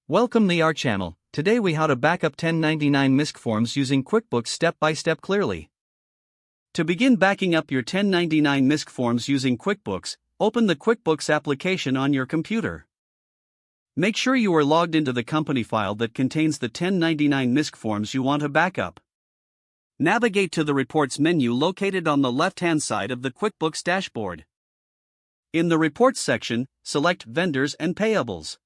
Welcome to our channel. Today we how to backup 1099 MISC forms using QuickBooks step by step clearly. To begin backing up your 1099 MISC forms using QuickBooks, open the QuickBooks application on your computer. Make sure you are logged into the company file that contains the 1099 MISC forms you want to backup. Navigate to the Reports menu located on the left-hand side of the QuickBooks dashboard. In the Reports section, select Vendors and Payables.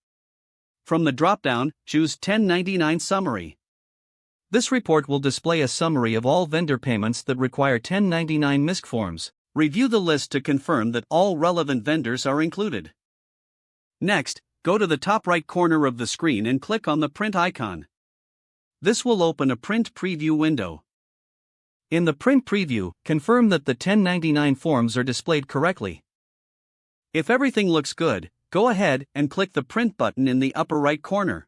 From the drop-down, choose 1099 Summary. This report will display a summary of all vendor payments that require 1099 MISC forms. Review the list to confirm that all relevant vendors are included. Next, go to the top right corner of the screen and click on the print icon. This will open a print preview window. In the print preview, confirm that the 1099 forms are displayed correctly. If everything looks good, go ahead and click the Print button in the upper right corner.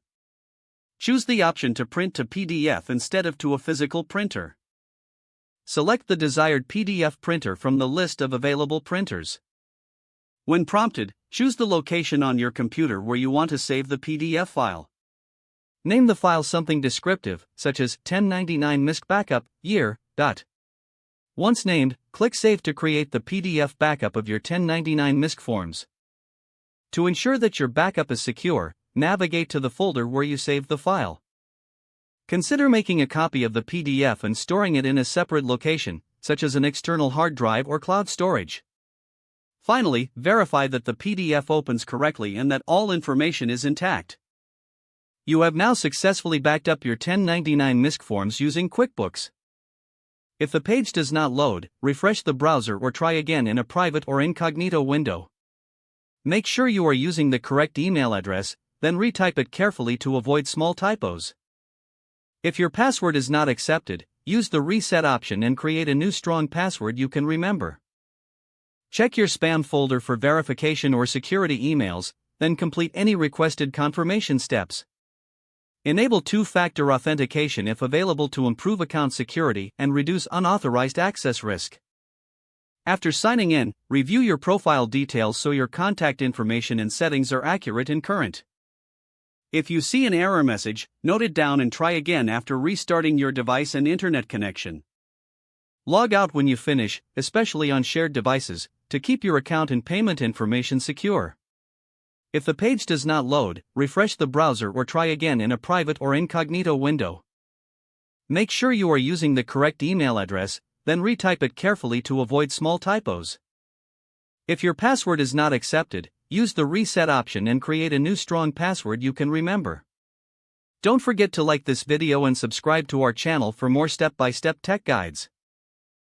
Choose the option to print to PDF instead of to a physical printer. Select the desired PDF printer from the list of available printers. When prompted, choose the location on your computer where you want to save the PDF file. Name the file something descriptive, such as 1099 MISC Backup, Year. Once named, click Save to create the PDF backup of your 1099 MISC forms. To ensure that your backup is secure, navigate to the folder where you saved the file. Consider making a copy of the PDF and storing it in a separate location, such as an external hard drive or cloud storage. Finally, verify that the PDF opens correctly and that all information is intact. You have now successfully backed up your 1099 MISC forms using QuickBooks. If the page does not load, refresh the browser or try again in a private or incognito window. Make sure you are using the correct email address, then retype it carefully to avoid small typos. If your password is not accepted, use the reset option and create a new strong password you can remember. Check your spam folder for verification or security emails, then complete any requested confirmation steps. Enable two-factor authentication if available to improve account security and reduce unauthorized access risk. After signing in, review your profile details so your contact information and settings are accurate and current. If you see an error message, note it down and try again after restarting your device and internet connection. Log out when you finish, especially on shared devices, to keep your account and payment information secure. If the page does not load, refresh the browser or try again in a private or incognito window. Make sure you are using the correct email address, then retype it carefully to avoid small typos. If your password is not accepted, use the reset option and create a new strong password you can remember. Don't forget to like this video and subscribe to our channel for more step-by-step tech guides.